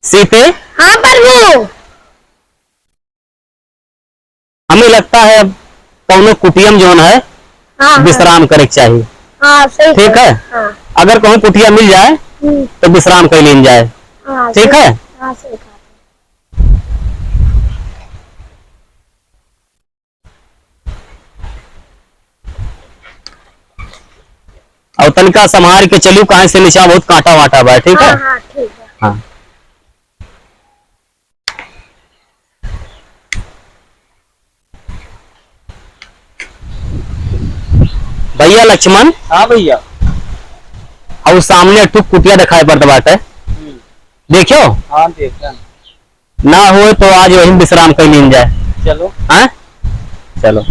सीते। हाँ प्रभु। हमें लगता है अब कौनो कुटियम जोन है हाँ विश्राम करे चाहिए। हाँ सही ठीक है। हाँ। अगर कहूँ कुटिया मिल जाए तो विश्राम कर लीन जाए। हाँ ठीक है। हाँ सही कहा। और तनिका संभाल के चलियो, कहाँ से नीचा बहुत कांटा वाटा बा। ठीक है। हाँ हाँ ठीक है। हाँ। भैया लक्ष्मण। हाँ भैया। और सामने टुक कुटिया दिखाई पड़ता बाटे, देखियो। हाँ देखा। ना हो तो आज वही विश्राम कर लीन जाए। चलो। हाँ चलो।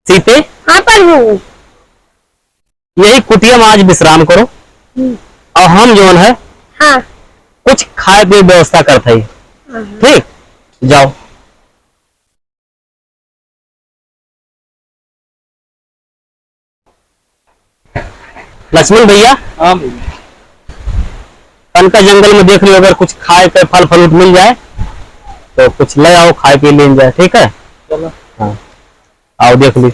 सीते। हाँ प्रभु। यही कुटिया में आज विश्राम करो और हम जोन है हाँ कुछ खाए पिए व्यवस्था करते ही। ठीक, जाओ। लक्ष्मण भैया। हाँ भैया। तनका जंगल में देख लियो, अगर कुछ खाए के फल फ्रूट मिल जाए तो कुछ ले आओ, खाए पी ले जाए। ठीक है। चलो। हाँ आओ देख ली।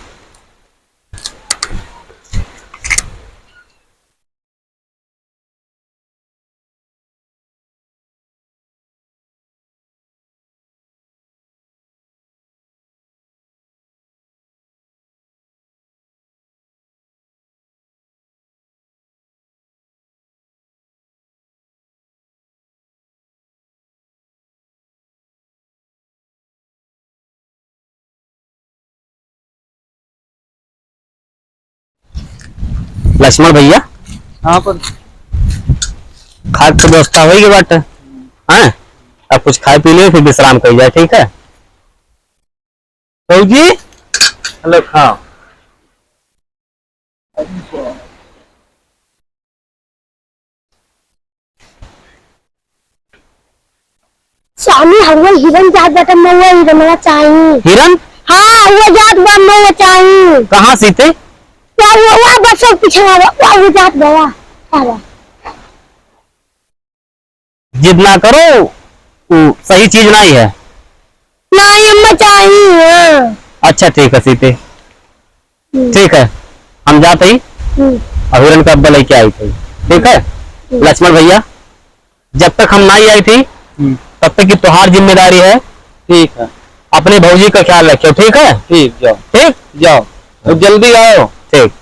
लक्ष्मण भैया। हाँ पर खाद की व्यवस्था होगी बात। हाँ अब कुछ खाए पी ले फिर विश्राम कर जाए। ठीक है। तो जी हेलो खाओ। स्वामी हवा हिरन जात बेटा, मौआ हिरनवा चाहिए। हिरन। हाँ वो जात बा, मौआ चाहिए। कहाँ सीते? वो बच्चा पीछे वो जात बवा। अरे जिद ना करो, वो सही चीज नहीं है। नहीं अम्मा चाहिए। अच्छा ठीक है सीते। ठीक है, हम जाते ही और हिरन का अब्बा लेके आई थी। ठीक है। लक्ष्मण भैया, जब तक हम नहीं आई थी तब तक की तुम्हार जिम्मेदारी है। ठीक है। अपने भौजी का ख्याल रखियो। ठीक है। ठीक, जाओ। ठीक, जाओ तो जल्दी आओ। ठीक।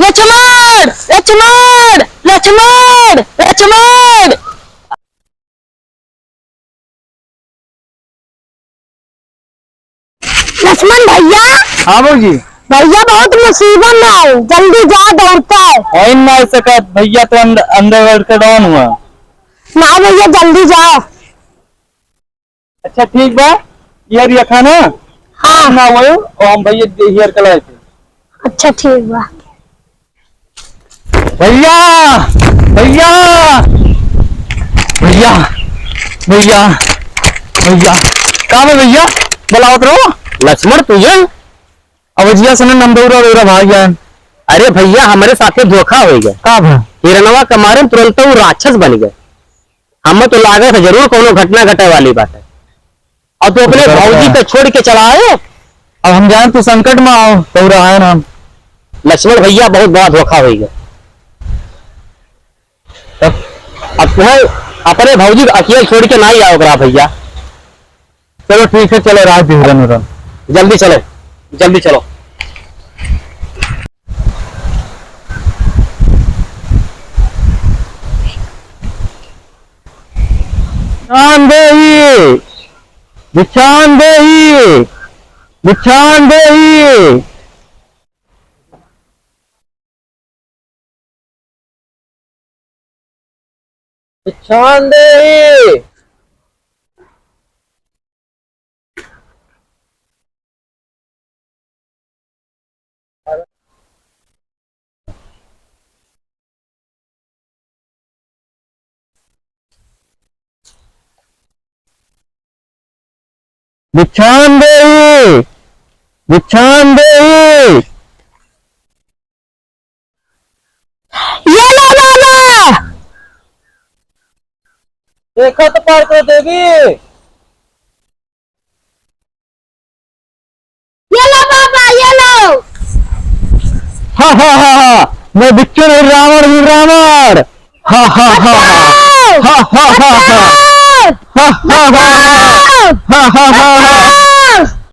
लक्ष्मण लक्ष्मण लक्ष्मण लक्ष्मण। लक्ष्मण भैया। हाँ भौजी। भैया बहुत मुसीबत में है, जल्दी जा, दौड़ता है। और ना सका भैया तो अंडरवर्ल्ड का डॉन हुआ। ना भैया जल्दी जाओ। अच्छा ठीक बा, यार ये खाना हाँ ना वो और हम भैया हेयर कलर थे। अच्छा ठीक बा। भैया भैया भैया भैया भैया कहाँ है भैया? बुलावत रहो। लक्ष्मण तुझे अवजिया से नंदौरा वेरा भाग गया। अरे भैया हमारे साथे धोखा हो गया। कब? हिरनवा के मारे तुरंत वो राक्षस बन गए। हमें तो लागत है जरूर कोनो घटना घटे वाली बात है, और तो अपने भौजी को छोड़ के चला आए। अब हम जाए तो संकट में आओ तो रहा है ना। लक्ष्मण भैया बहुत बड़ा धोखा हो गया। अब तुम्हें अपने भौजी अकेले छोड़ के नहीं आओ करा भैया। चलो ठीक है, चलो रात दिन हिरन। जल्दी चलो, जल्दी चलो। बिछान देही, बिछान देही। बिछान देही। बिछान देही, बिछान देही। ये लो बाबा, देखो तो पार कर देगी। ये लो बाबा, ये लो। हाँ हाँ हाँ हाँ, मैं बिच्छू नहीं, रावण हूँ, रावण। हाँ हाँ हाँ हाँ हाँ हाँ हाँ हाँ हाँ हाँ हाँ हाँ हाँ हाँ हाँ हाँ।